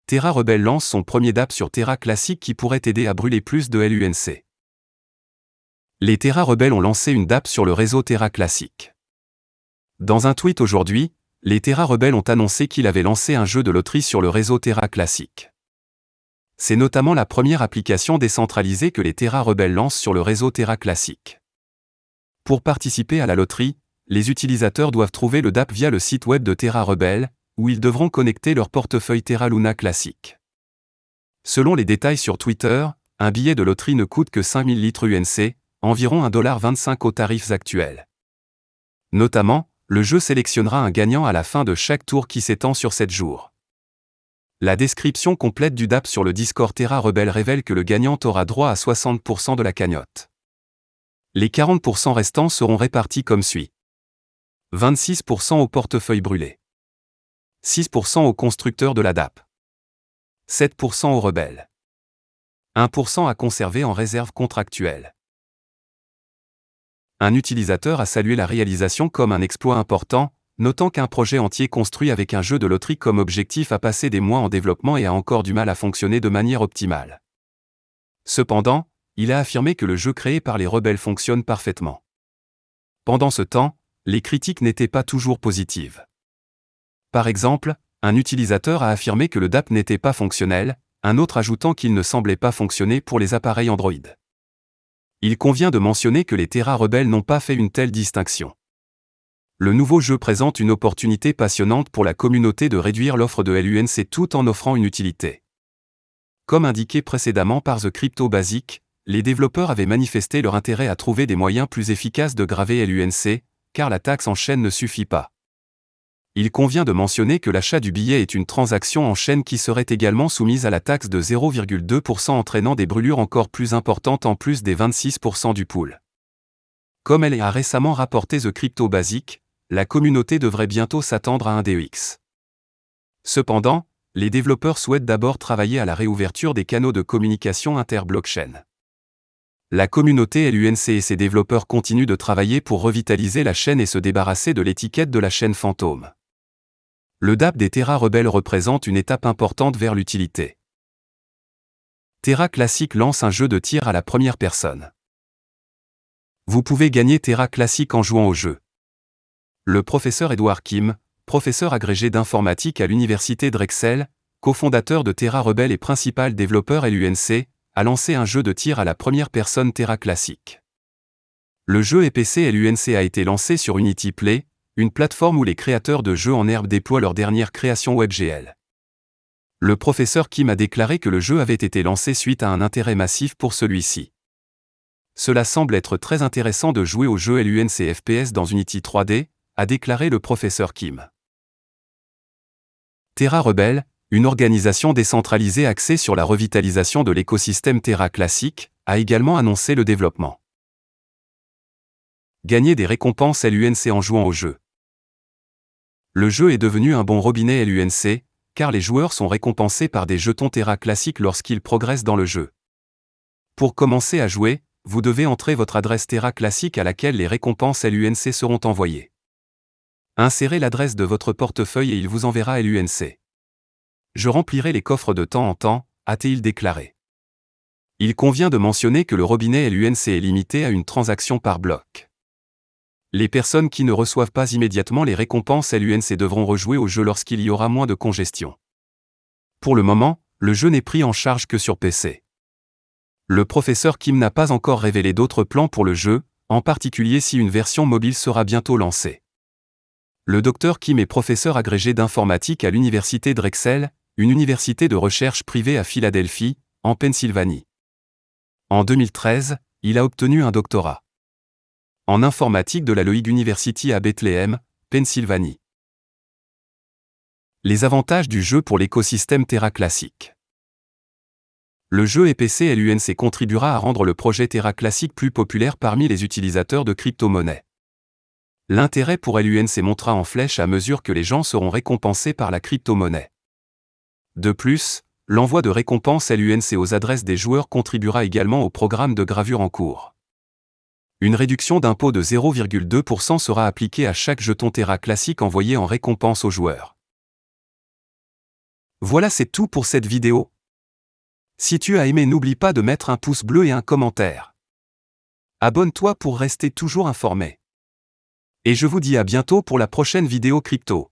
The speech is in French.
Terra Rebel lance son premier dApp sur Terra Classic qui pourrait aider à brûler plus de LUNC. Les Terra Rebel ont lancé une dApp sur le réseau Terra Classic. Dans un tweet aujourd'hui, les Terra Rebel ont annoncé qu'ils avaient lancé un jeu de loterie sur le réseau Terra Classic. C'est notamment la première application décentralisée que les Terra Rebel lancent sur le réseau Terra Classic. Pour participer à la loterie, les utilisateurs doivent trouver le dApp via le site web de Terra Rebel, où ils devront connecter leur portefeuille Terra Luna Classic. Selon les détails sur Twitter, un billet de loterie ne coûte que 5000 litres UNC, environ 1,25$ aux tarifs actuels. Notamment, le jeu sélectionnera un gagnant à la fin de chaque tour qui s'étend sur 7 jours. La description complète du dApp sur le Discord Terra Rebel révèle que le gagnant aura droit à 60% de la cagnotte. Les 40% restants seront répartis comme suit. 26% au portefeuille brûlé. 6% aux constructeurs de la dApp. 7% aux rebelles. 1% à conserver en réserve contractuelle. Un utilisateur a salué la réalisation comme un exploit important, notant qu'un projet entier construit avec un jeu de loterie comme objectif a passé des mois en développement et a encore du mal à fonctionner de manière optimale. Cependant, il a affirmé que le jeu créé par les rebelles fonctionne parfaitement. Pendant ce temps, les critiques n'étaient pas toujours positives. Par exemple, un utilisateur a affirmé que le dApp n'était pas fonctionnel, un autre ajoutant qu'il ne semblait pas fonctionner pour les appareils Android. Il convient de mentionner que les Terra Rebel n'ont pas fait une telle distinction. Le nouveau jeu présente une opportunité passionnante pour la communauté de réduire l'offre de LUNC tout en offrant une utilité. Comme indiqué précédemment par The Crypto Basic, les développeurs avaient manifesté leur intérêt à trouver des moyens plus efficaces de graver LUNC, car la taxe en chaîne ne suffit pas. Il convient de mentionner que l'achat du billet est une transaction en chaîne qui serait également soumise à la taxe de 0,2% entraînant des brûlures encore plus importantes en plus des 26% du pool. Comme elle a récemment rapporté The Crypto Basic, la communauté devrait bientôt s'attendre à un DEX. Cependant, les développeurs souhaitent d'abord travailler à la réouverture des canaux de communication inter-blockchain. La communauté LUNC et ses développeurs continuent de travailler pour revitaliser la chaîne et se débarrasser de l'étiquette de la chaîne fantôme. Le dApp des Terra Rebel représente une étape importante vers l'utilité. Terra Classic lance un jeu de tir à la première personne. Vous pouvez gagner Terra Classic en jouant au jeu. Le professeur Edward Kim, professeur agrégé d'informatique à l'université Drexel, cofondateur de Terra Rebel et principal développeur LUNC, a lancé un jeu de tir à la première personne Terra Classic. Le jeu EPC LUNC a été lancé sur Unity Play, une plateforme où les créateurs de jeux en herbe déploient leur dernière création WebGL. Le professeur Kim a déclaré que le jeu avait été lancé suite à un intérêt massif pour celui-ci. Cela semble être très intéressant de jouer au jeu LUNC FPS dans Unity 3D, a déclaré le professeur Kim. Terra Rebel, une organisation décentralisée axée sur la revitalisation de l'écosystème Terra Classic, a également annoncé le développement. Gagner des récompenses LUNC en jouant au jeu. Le jeu est devenu un bon robinet LUNC, car les joueurs sont récompensés par des jetons Terra Classic lorsqu'ils progressent dans le jeu. Pour commencer à jouer, vous devez entrer votre adresse Terra Classic à laquelle les récompenses LUNC seront envoyées. Insérez l'adresse de votre portefeuille et il vous enverra LUNC. Je remplirai les coffres de temps en temps, a-t-il déclaré. Il convient de mentionner que le robinet LUNC est limité à une transaction par bloc. Les personnes qui ne reçoivent pas immédiatement les récompenses LUNC devront rejouer au jeu lorsqu'il y aura moins de congestion. Pour le moment, le jeu n'est pris en charge que sur PC. Le professeur Kim n'a pas encore révélé d'autres plans pour le jeu, en particulier si une version mobile sera bientôt lancée. Le Dr Kim est professeur agrégé d'informatique à l'université Drexel, une université de recherche privée à Philadelphie, en Pennsylvanie. En 2013, il a obtenu un doctorat en informatique de la Loig University à Bethlehem, Pennsylvanie. Les avantages du jeu pour l'écosystème Terra Classic. Le jeu EPC LUNC contribuera à rendre le projet Terra Classic plus populaire parmi les utilisateurs de crypto-monnaies. L'intérêt pour LUNC montera en flèche à mesure que les gens seront récompensés par la crypto-monnaie. De plus, l'envoi de récompenses LUNC aux adresses des joueurs contribuera également au programme de gravure en cours. Une réduction d'impôt de 0,2% sera appliquée à chaque jeton Terra Classic envoyé en récompense aux joueurs. Voilà, c'est tout pour cette vidéo. Si tu as aimé, n'oublie pas de mettre un pouce bleu et un commentaire. Abonne-toi pour rester toujours informé. Et je vous dis à bientôt pour la prochaine vidéo crypto.